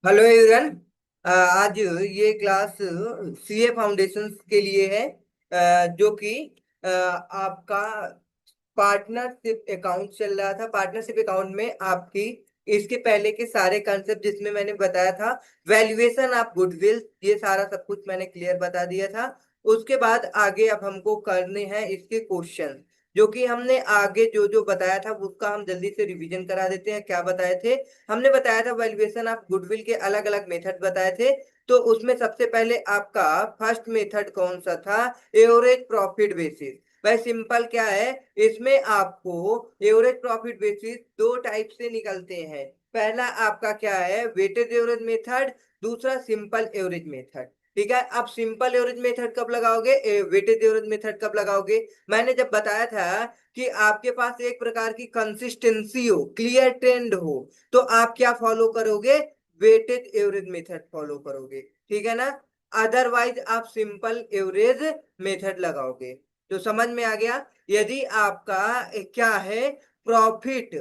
Hello everyone. आज ये class CA foundations के लिए है, जो कि आपका पार्टनरशिप अकाउंट चल रहा था। पार्टनरशिप अकाउंट में आपकी इसके पहले के सारे कंसेप्ट जिसमें मैंने बताया था, वैल्यूएशन ऑफ गुडविल, ये सारा सब कुछ मैंने क्लियर बता दिया था। उसके बाद आगे अब हमको करने हैं इसके क्वेश्चन, जो कि हमने आगे जो जो बताया था उसका हम जल्दी से रिवीजन करा देते हैं। क्या बताए थे? हमने बताया था वैल्यूएशन ऑफ गुडविल के अलग अलग मेथड बताए थे। तो उसमें सबसे पहले आपका फर्स्ट मेथड कौन सा था? Average profit basis. भाई सिंपल क्या है, इसमें आपको एवरेज प्रॉफिट बेसिस दो टाइप से निकलते हैं। पहला आपका क्या है? Weighted average method. दूसरा सिंपल एवरेज मेथड। ठीक है, अब सिंपल एवरेज मेथड कब लगाओगे, वेटेड एवरेज मेथड कब लगाओगे? मैंने जब बताया था कि आपके पास एक प्रकार की कंसिस्टेंसी हो, क्लियर ट्रेंड हो, तो आप क्या फॉलो करोगे? वेटेड एवरेज मेथड फॉलो करोगे, ठीक है ना। अदरवाइज आप सिंपल एवरेज मेथड लगाओगे। तो समझ में आ गया? यदि आपका क्या है, प्रॉफिट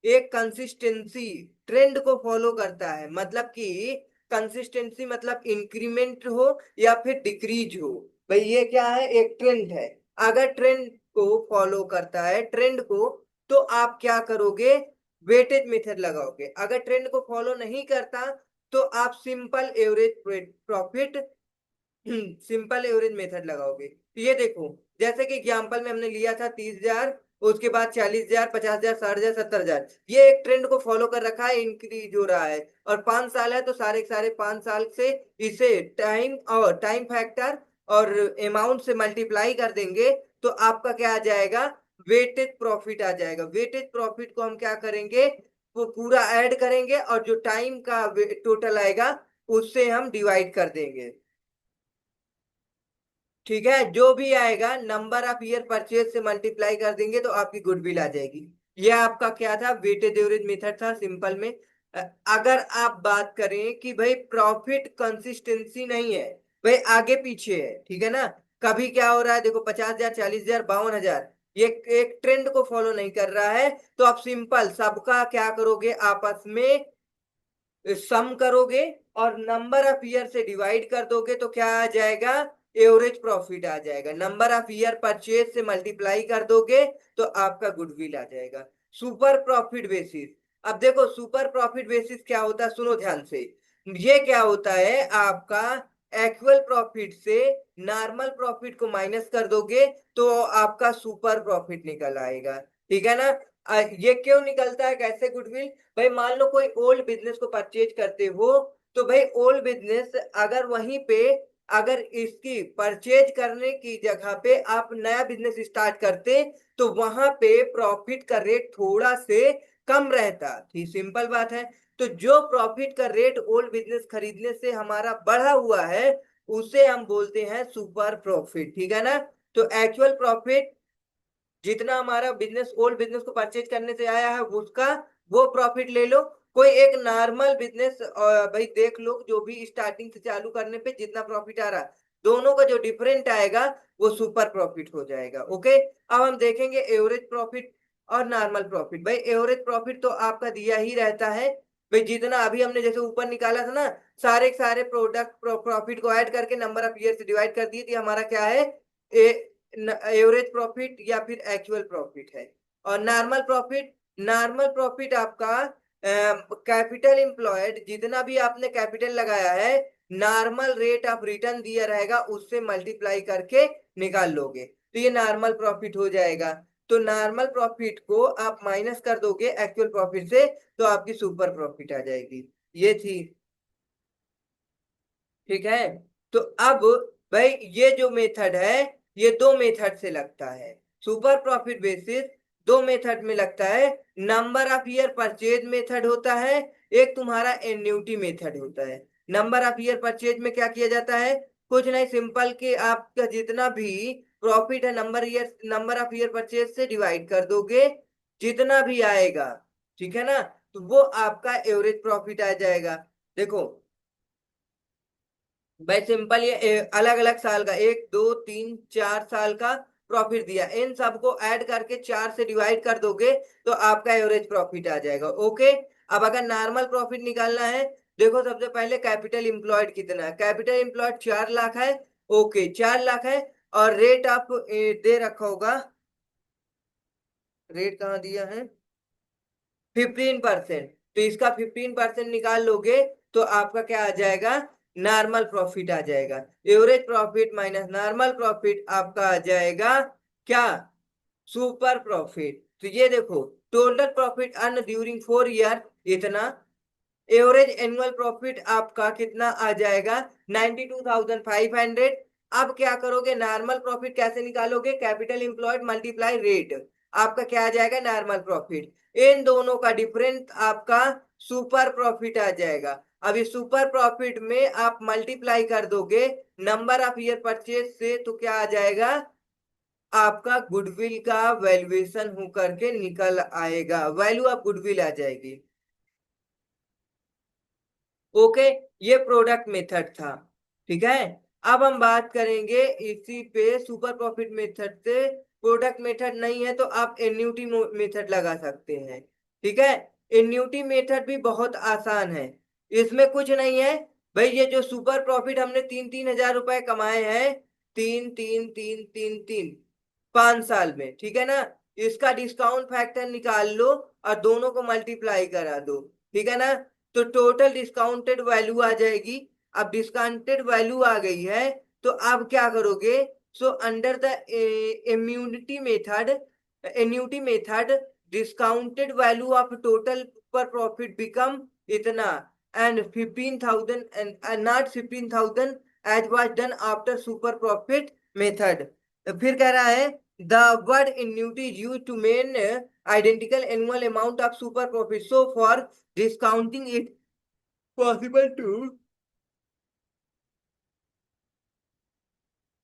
एक कंसिस्टेंसी ट्रेंड को फॉलो करता है, मतलब कि कंसिस्टेंसी मतलब इंक्रीमेंट हो या फिर डिक्रीज हो, भाई ये क्या है, एक ट्रेंड है। अगर ट्रेंड को फॉलो करता है, ट्रेंड को, तो आप क्या करोगे? वेटेज मेथड लगाओगे। अगर ट्रेंड को फॉलो नहीं करता तो आप simple average profit, simple average method लगाओगे। तो ये देखो, जैसे कि एग्जांपल में हमने लिया था 30,000, उसके बाद 40,000, 50,000, 60,000, 70,000, ये एक ट्रेंड को फॉलो कर रखा है, इंक्रीज हो रहा है। और 5 साल है तो सारे के सारे 5 साल से इसे टाइम और टाइम फैक्टर और अमाउंट से मल्टीप्लाई कर देंगे, तो आपका क्या आ जाएगा? वेटेज प्रॉफिट आ जाएगा। वेटेज प्रॉफिट को हम क्या करेंगे? वो पूरा ऐड करेंगे और जो टाइम का टोटल आएगा उससे हम डिवाइड कर देंगे। ठीक है, जो भी आएगा नंबर ऑफ ईयर परचेज से मल्टीप्लाई कर देंगे तो आपकी गुडविल आ जाएगी। ये आपका क्या था? वेटेड एवरेज मेथड था सिंपल में। अ, अगर आप बात करें कि भाई प्रॉफिट कंसिस्टेंसी नहीं है, भाई आगे पीछे है, ठीक है ना, कभी क्या हो रहा है, देखो 50,000, 40,000, 52,000, ये एक ट्रेंड को फॉलो नहीं कर रहा है, तो आप सिंपल सबका क्या करोगे? आपस में सम करोगे और नंबर ऑफ ईयर से डिवाइड कर दोगे तो क्या आ जाएगा? एवरेज प्रॉफिट आ जाएगा। नंबर ऑफ ईयर परचेज से मल्टीप्लाई कर दोगे तो आपका गुडविल आ जाएगा। Super profit basis. अब देखो सुपर प्रॉफिट बेसिस क्या होता है, सुनो ध्यान से। ये क्या होता है आपका? एक्चुअल प्रॉफिट से नॉर्मल प्रॉफिट को माइनस कर दोगे तो आपका सुपर प्रॉफिट निकल आएगा, ठीक है ना। ये क्यों निकलता है, कैसे गुडविल? भाई मान लो कोई ओल्ड बिजनेस को परचेज करते हो, तो भाई ओल्ड बिजनेस अगर वहीं पे, अगर इसकी परचेज करने की जगह पे आप नया बिजनेस स्टार्ट करते तो वहां पे प्रॉफिट का रेट थोड़ा से कम रहता थी, सिंपल बात है। तो जो प्रॉफिट का रेट ओल्ड बिजनेस खरीदने से हमारा बढ़ा हुआ है उसे हम बोलते हैं सुपर प्रॉफिट, ठीक है ना। तो एक्चुअल प्रॉफिट जितना हमारा बिजनेस ओल्ड बिजनेस को परचेज करने से आया है उसका वो प्रॉफिट ले लो। कोई एक नॉर्मल बिजनेस भाई देख लो, जो भी स्टार्टिंग से चालू करने पे जितना प्रॉफिट आ रहा है, दोनों का जो डिफरेंट आएगा वो सुपर प्रॉफिट हो जाएगा। ओके, अब हम देखेंगे एवरेज प्रॉफिट और नॉर्मल प्रॉफिट। भाई एवरेज प्रॉफिट तो आपका दिया ही रहता है, भाई जितना अभी हमने जैसे ऊपर निकाला था ना, सारे के सारे प्रोडक्ट प्रॉफिट को ऐड करके नंबर ऑफ ईयर से डिवाइड कर दिए थी, हमारा क्या है? एवरेज प्रॉफिट या फिर एक्चुअल प्रॉफिट है। और नॉर्मल प्रॉफिट, नॉर्मल प्रॉफिट आपका कैपिटल एम्प्लॉयड, जितना भी आपने कैपिटल लगाया है, नॉर्मल रेट ऑफ रिटर्न दिया रहेगा उससे मल्टीप्लाई करके निकाल लोगे तो ये नॉर्मल प्रॉफिट हो जाएगा। तो नॉर्मल प्रॉफिट को आप माइनस कर दोगे एक्चुअल प्रॉफिट से तो आपकी सुपर प्रॉफिट आ जाएगी। ये थी, ठीक है। तो अब भाई ये जो मेथड है, ये दो मेथड से लगता है। सुपर प्रॉफिट बेसिस दो मेथड में लगता है। Number of year purchase method होता है, एक तुम्हारा एन्युटी मेथड होता है। नंबर ऑफ ईयर परचेज में क्या किया जाता है? कुछ नहीं, सिंपल कि आपका जितना भी प्रॉफिट है नंबर ऑफ ईयर परचेज से डिवाइड कर दोगे, जितना भी आएगा, ठीक है ना, तो वो आपका एवरेज प्रॉफिट आ जाएगा। देखो भाई सिंपल, ये अलग अलग साल का 1, 2, 3, 4 साल का प्रॉफिट दिया, इन सबको ऐड करके 4 से डिवाइड कर दोगे तो आपका एवरेज प्रॉफिट आ जाएगा। ओके, अब अगर नॉर्मल प्रॉफिट निकालना है देखो सबसे पहले कैपिटल एम्प्लॉयड कितना है, कैपिटल एम्प्लॉयड 4 लाख है। ओके 4 लाख है। और रेट आप दे रखा होगा, रेट कहाँ दिया है, 15%। तो इसका 15% निकाल लोगे तो आपका क्या आ जाएगा, नॉर्मल प्रॉफिट आ जाएगा। Average profit minus normal profit आपका आ जाएगा क्या, सुपर प्रॉफिट। तो ये देखो, total profit earn during 4 year इतना, एवरेज एनुअल प्रॉफिट आपका कितना आ जाएगा, 92,500। अब क्या करोगे, नॉर्मल प्रॉफिट कैसे निकालोगे, कैपिटल एम्प्लॉयड मल्टीप्लाई रेट, आपका क्या आ जाएगा, नॉर्मल प्रॉफिट। इन दोनों का डिफरेंस आपका सुपर प्रॉफिट आ जाएगा। अब इस सुपर प्रॉफिट में आप मल्टीप्लाई कर दोगे नंबर ऑफ ईयर परचेज से, तो क्या आ जाएगा, आपका गुडविल का वैल्यूएशन हो करके निकल आएगा, वैल्यू ऑफ गुडविल आ जाएगी। ओके, ये प्रोडक्ट मेथड था। ठीक है, अब हम बात करेंगे इसी पे सुपर प्रॉफिट मेथड से। प्रोडक्ट मेथड नहीं है तो आप एन्यूटी मेथड लगा सकते हैं। ठीक है, एन्यूटी मेथड भी बहुत आसान है, इसमें कुछ नहीं है भाई। ये जो सुपर प्रॉफिट हमने 3-3 हजार रुपए कमाए हैं, 3-3-3-3-3 5 साल में, ठीक है ना, इसका डिस्काउंट फैक्टर निकाल लो और दोनों को मल्टीप्लाई करा दो। ठीक है ना, तो टोटल डिस्काउंटेड वैल्यू आ जाएगी। अब डिस्काउंटेड वैल्यू आ गई है तो आप क्या करोगे, so under the immunity method, annuity method, discounted value of total पर प्रॉफिट बिकम इतना, and 15,000 and not 15,000 as was done after super profit method. फिर कह रहा है the word annuity is used to mean identical annual amount of super profit, so for discounting it possible to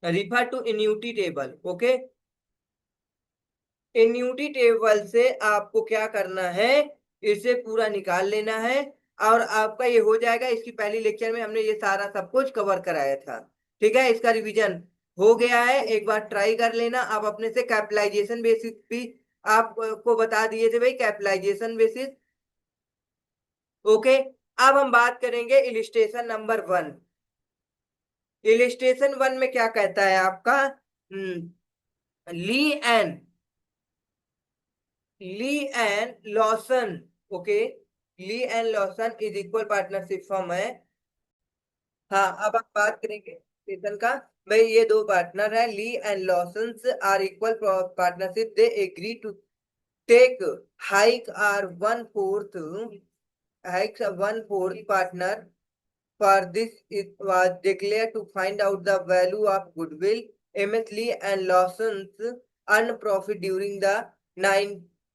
refer to annuity table. Okay, annuity table से आपको क्या करना है, इसे पूरा निकाल लेना है और आपका ये हो जाएगा। इसकी पहली लेक्चर में हमने ये सारा सब कुछ कवर कराया था। ठीक है, इसका रिवीजन हो गया है, एक बार ट्राई कर लेना। आप अपने से कैपिटलाइजेशन बेसिस भी आपको बता दिए थे भाई, कैपिटलाइजेशन बेसिस। ओके, अब हम बात करेंगे इलिस्ट्रेशन नंबर 1। इलिस्ट्रेशन 1 में क्या कहता है आपका, Lee and Lee and Lawson. Okay, Lee and Lawson is equal partnership form है। हाँ, अब आप बात करेंगे स्टेशन का। भाई ये दो पार्टनर है, Lee and Lawson are equal partnership, they agree to take hike are one fourth partner. For this, it was declared to find out the value of goodwill. MS Lee and Lawson's earned profit during the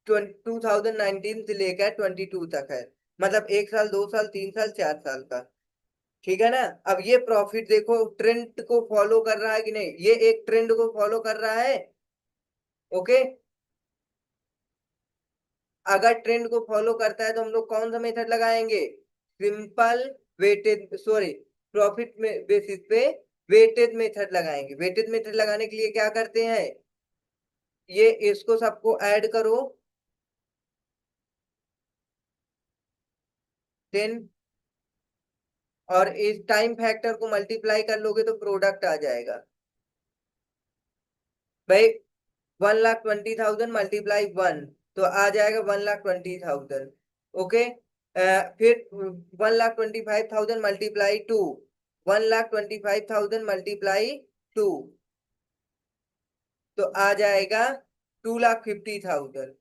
2019 से लेकर 22 तक है, मतलब 1 साल, 2 साल, 3 साल, 4 साल का। ठीक है ना, अब ये प्रॉफिट देखो ट्रेंड को फॉलो कर रहा है कि नहीं, ये एक ट्रेंड को फॉलो कर रहा है। ओके, अगर ट्रेंड को फॉलो करता है तो हम लोग कौन सा मेथड लगाएंगे, सिंपल वेटेड, सॉरी, प्रॉफिट में बेसिस पे वेटेड मेथड लगाएंगे। वेटेड मेथड लगाने के लिए क्या करते हैं, ये इसको सबको ऐड करो, 10, और इस टाइम फैक्टर को मल्टीप्लाई कर लोगे तो प्रोडक्ट आ जाएगा भाई। 1,20,000 मल्टीप्लाई 1, तो आ जाएगा 1,20,000। ओके, फिर 1,25,000 मल्टीप्लाई 2, 1,25,000 मल्टीप्लाई 2, तो आ जाएगा 2,50,000।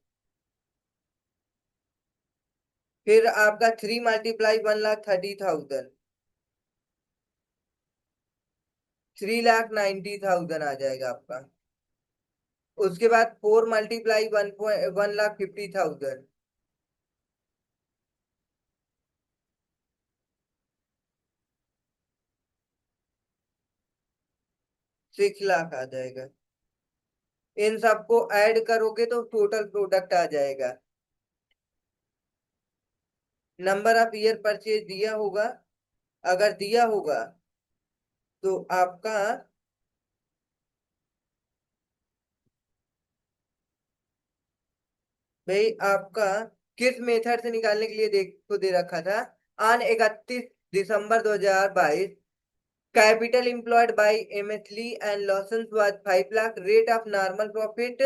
फिर आपका 3 मल्टीप्लाई 1,30,000, 3,90,000 आ जाएगा आपका। उसके बाद 4 मल्टीप्लाई 1,50,000, 6 लाख आ जाएगा। इन सबको ऐड करोगे तो टोटल प्रोडक्ट आ जाएगा। नंबर ऑफ ईयर परचेज दिया होगा, अगर दिया होगा तो आपका भाई, आपका किस मेथड से निकालने के लिए देख को दे रखा था, on 31 December 2022 capital employed by MS Lee and Lawson's was 5 lakh, rate of normal profit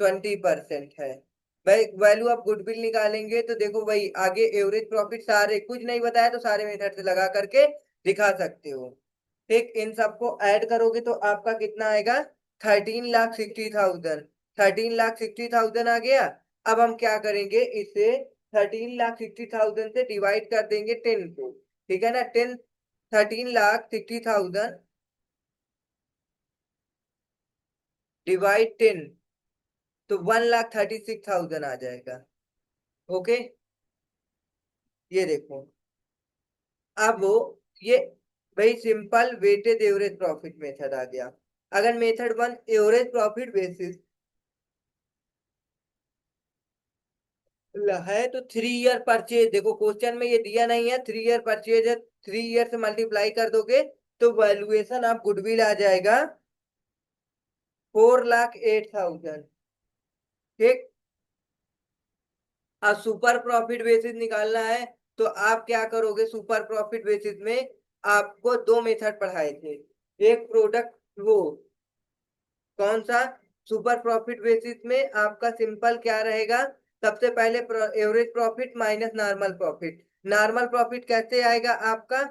20% है। भाई वैल्यू ऑफ गुडविल निकालेंगे तो देखो भाई आगे एवरेज प्रॉफिट, सारे कुछ नहीं बताया तो सारे मेथड से लगा करके दिखा सकते हो। ठीक, इन सबको ऐड करोगे तो आपका कितना आएगा, 13,60,000। 13,60,000 आ गया। अब हम क्या करेंगे, इसे 13,60,000 से डिवाइड कर देंगे 10 को। ठीक है ना, 13,60,000 डिवाइड 10, तो 1,36,000 आ जाएगा। ओके, ये देखो। अब वो ये भाई simple weighted average profit method आ गया। अगर method one average profit basis है तो 3 ईयर परचेज, देखो क्वेश्चन में ये दिया नहीं है, 3 ईयर परचेज है, 3 ईयर से मल्टीप्लाई कर दोगे तो वैल्यूएशन ऑफ गुडविल आ जाएगा 4,08,000। ठीक, अब सुपर प्रॉफिट बेसिस निकालना है तो आप क्या करोगे, सुपर प्रॉफिट बेसिस में आपको दो मेथड पढ़ाए थे। एक प्रोडक्ट, वो कौन सा, सुपर प्रॉफिट बेसिस में आपका सिंपल क्या रहेगा, सबसे पहले average profit minus normal profit. Normal profit कैसे आएगा आपका,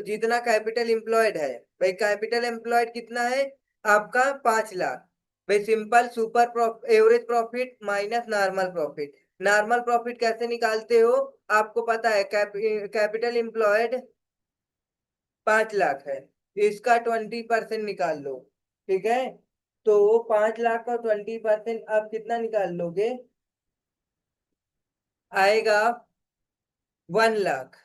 जितना कैपिटल एम्प्लॉयड है। भाई कैपिटल एम्प्लॉयड कितना है आपका, 5 लाख। भाई simple super average profit minus normal profit. Normal profit कैसे निकालते हो, आपको पता है, कैपिटल एम्प्लॉयड 5 लाख है, इसका 20% निकाल लो। ठीक है, तो 5 लाख का 20% आप कितना निकाल लोगे, आएगा 1 लाख।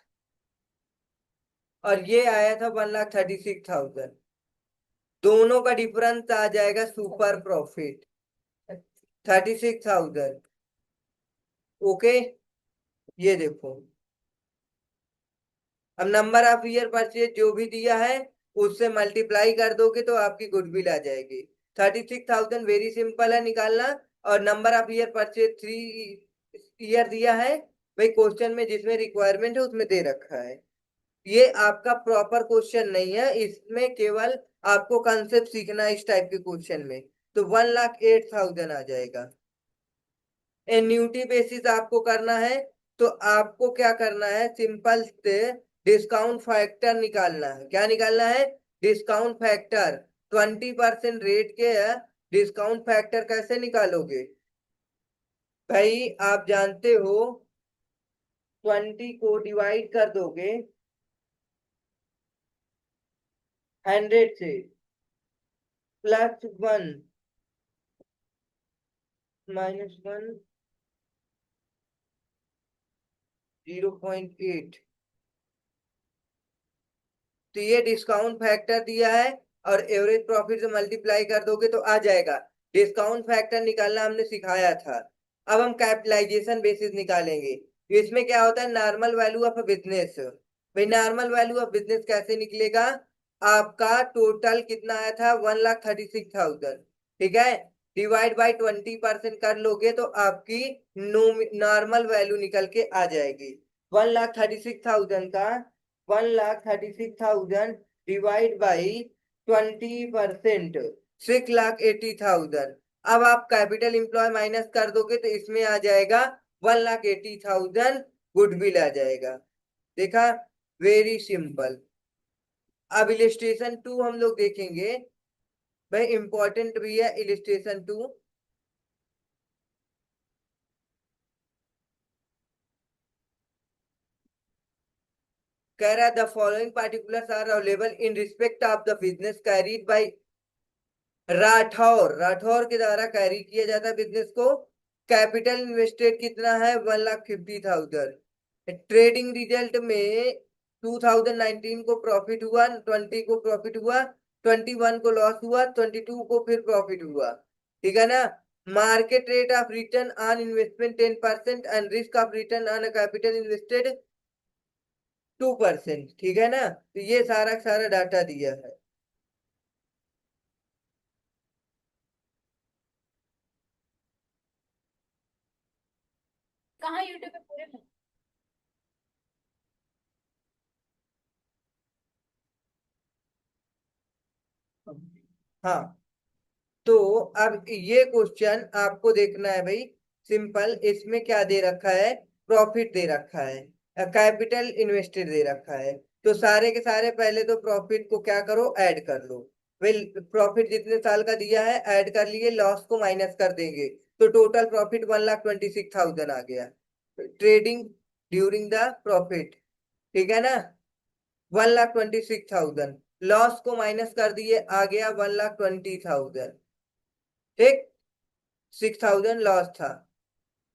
और ये आया था 1,36,000। दोनों का डिफरेंस आ जाएगा सुपर प्रॉफिट 36,000। ओके, ये देखो। अब नंबर ऑफ ईयर परचेज जो भी दिया है उससे मल्टीप्लाई कर दोगे तो आपकी गुडविल आ जाएगी। 36,000 वेरी सिंपल है निकालना। और number of year purchase 3 year दिया है, भाई क्वेश्चन में जिसमें रिक्वायरमेंट है उसमें दे रखा है। ये आपका प्रॉपर क्वेश्चन नहीं है, इसमें केवल आपको कंसेप्ट सीखना है इस टाइप के क्वेश्चन में। तो 1,08,000 आ जाएगा। एन्यूटी बेसिस आपको करना है तो आपको क्या करना है, सिंपल से डिस्काउंट फैक्टर निकालना है। क्या निकालना है, डिस्काउंट फैक्टर। 20% रेट के डिस्काउंट फैक्टर कैसे निकालोगे, भाई आप जानते हो, 20 को डिवाइड कर दोगे 100 से, +1 -1 0.8, तो ये डिस्काउंट फैक्टर दिया है। और एवरेज प्रॉफिट से मल्टीप्लाई कर दोगे तो आ जाएगा। डिस्काउंट फैक्टर निकालना हमने सिखाया था। अब हम कैपिटलाइजेशन बेसिस निकालेंगे। इसमें क्या होता है, नॉर्मल वैल्यू ऑफ बिजनेस। भाई नॉर्मल वैल्यू ऑफ बिजनेस कैसे निकलेगा, आपका टोटल कितना आया था, 1,36,000। ठीक है, डिवाइड बाई 20% कर लोगे तो आपकी नॉर्मल वैल्यू निकल के आ जाएगी। 1,36,000 का 1,36,000 डिवाइड बाई 20%, 6,80,000। अब आप कैपिटल एम्प्लॉय माइनस कर दोगे तो इसमें आ जाएगा 1,80,000 गुडविल आ जाएगा। देखा, वेरी सिंपल। अब इलिस्ट्रेशन 2 हम लोग देखेंगे। भाई इंपॉर्टेंट भी है इलिस्ट्रेशन 2। कह रहा the following particulars are available in respect of the business carried by Rathore. Rathore के द्वारा कैरी किया जाता है बिजनेस को। कैपिटल इन्वेस्टेड कितना है, 1,50,000। ट्रेडिंग रिजल्ट में 2019 को प्रॉफिट हुआ, 20 को प्रॉफिट हुआ, 21 को लॉस हुआ, 22 को फिर प्रॉफिट हुआ। ठीक है ना। Market rate of return on investment 10% and risk of return on capital invested 2%। ठीक है ना, तो ये सारा सारा डाटा दिया है। कहाँ यूट्यूब पे पूरे हाँ, तो अब ये क्वेश्चन आपको देखना है भाई। सिंपल, इसमें क्या दे रखा है? प्रॉफिट दे रखा है, कैपिटल इन्वेस्टेड दे रखा है। तो सारे के सारे पहले तो प्रॉफिट को क्या करो, ऐड कर लो। भाई प्रॉफिट जितने साल का दिया है ऐड कर लिए, लॉस को माइनस कर देंगे, तो टोटल प्रॉफिट 1,26,000 आ गया। ट्रेडिंग ड्यूरिंग द प्रॉफिट, ठीक है ना? 1,26,000, लॉस को माइनस कर दिए, आ गया 1,20,000। ठीक, 6,000 लॉस था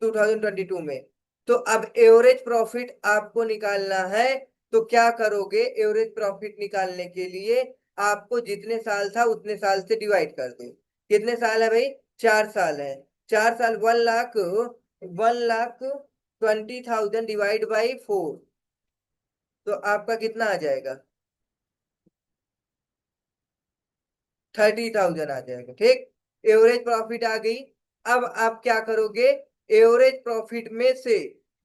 2022 में। तो अब एवरेज प्रॉफिट आपको निकालना है। तो क्या करोगे? एवरेज प्रॉफिट निकालने के लिए आपको जितने साल था उतने साल से डिवाइड कर दो। कितने साल है भाई? 4 साल है। 4 साल, 1,20,000 डिवाइड बाई 4, तो आपका कितना आ जाएगा? 30,000 आ जाएगा। ठीक, एवरेज प्रॉफिट आ गई। अब आप क्या करोगे? एवरेज प्रॉफिट में से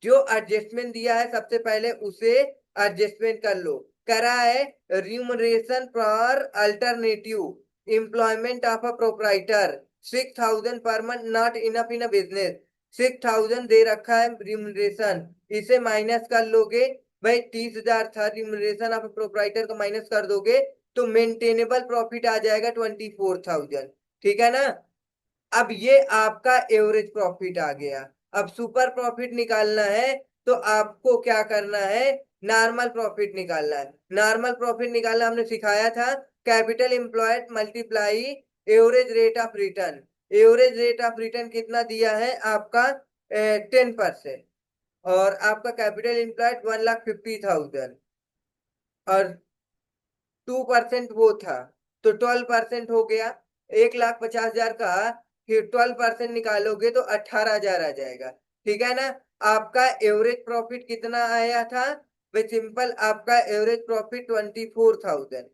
जो एडजस्टमेंट दिया है सबसे पहले उसे एडजस्टमेंट कर लो। करा है remuneration for alternative employment of a proprietor, 6,000 per month not enough in a business. 6,000 दे रखा है रिम्यूनरेशन, इसे माइनस कर लोगे। भाई 30,000 था रिम्यूनरेशन ऑफ प्रोप्राइटर को, माइनस कर दोगे तो मेंटेनेबल प्रॉफिट आ जाएगा 24,000। ठीक है ना? अब ये आपका एवरेज प्रॉफिट आ गया। अब सुपर प्रॉफिट निकालना है, तो आपको क्या करना है? नॉर्मल प्रॉफिट निकालना है। नॉर्मल प्रॉफिट निकालना हमने सिखाया था, capital employed multiply average rate of return. Average rate of return कितना दिया है आपका? 10%। और आपका कैपिटल एम्प्लॉयड 1,50,000, और 2% वो था, तो 12% हो गया। 1,50,000 का फिर 12% निकालोगे तो 18,000 आ जाएगा। ठीक है ना? आपका एवरेज प्रॉफिट कितना आया था? वे सिंपल, आपका एवरेज प्रॉफिट 24,000,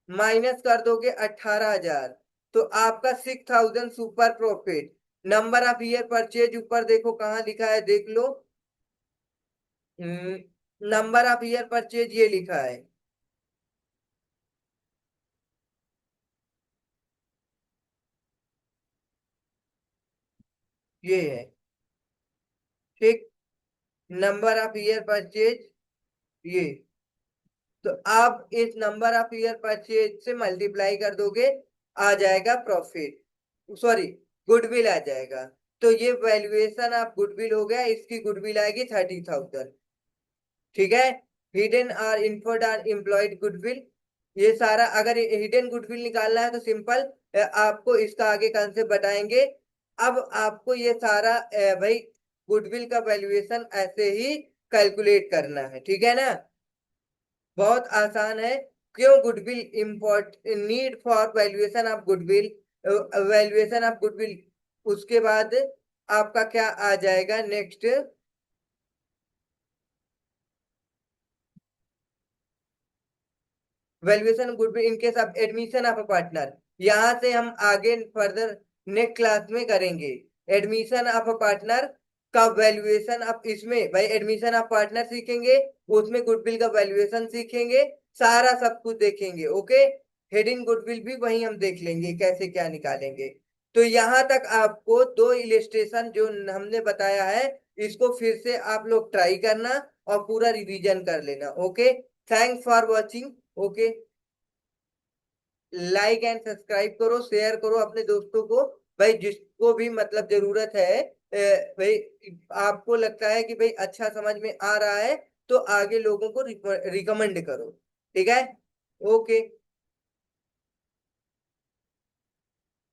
माइनस कर दोगे 18,000, तो आपका 6,000 super profit. Number of year purchase ऊपर देखो कहाँ लिखा है, देख लो। नंबर ऑफ ईयर परचेज ये लिखा है, ये है। ठीक, नंबर ऑफ ईयर परचेज ये। तो आप इस नंबर ऑफ ईयर परचेज से मल्टीप्लाई कर दोगे, आ जाएगा प्रॉफिट, सॉरी गुडविल आ जाएगा। तो ये वैल्यूएशन ऑफ गुडविल हो गया, इसकी गुडविल आएगी 30,000। ठीक है? हिडन और इन्फर्ड और एम्प्लॉयड गुडविल, ये सारा अगर हिडन गुडविल निकालना है तो सिंपल आपको इसका आगे कंसेप्ट बताएंगे। अब आपको ये सारा भाई गुडविल का वैल्यूएशन ऐसे ही कैलकुलेट करना है। ठीक है ना? बहुत आसान है। क्यों goodwill import, need for valuation of goodwill, valuation of goodwill. उसके बाद आपका क्या आ जाएगा next? Valuation goodwill in case of admission of a partner. यहाँ से हम आगे फर्दर नेक्स्ट क्लास में करेंगे एडमिशन ऑफ अ पार्टनर का वैल्यूएशन। अब इसमें भाई एडमिशन ऑफ पार्टनर सीखेंगे, उसमें गुडविल का वैल्यूएशन सीखेंगे, सारा सब कुछ देखेंगे। ओके, हेडिंग गुडविल भी वही हम देख लेंगे कैसे क्या निकालेंगे। तो यहाँ तक आपको दो इलिस्ट्रेशन जो हमने बताया है, इसको फिर से आप लोग ट्राई करना और पूरा रिवीजन कर लेना। Okay, thanks for watching. Okay, like and subscribe करो, शेयर करो अपने दोस्तों को। भाई जिसको भी मतलब जरूरत है, भाई आपको लगता है कि भाई अच्छा समझ में आ रहा है, तो आगे लोगों को रिकमेंड करो। ठीक है? ओके।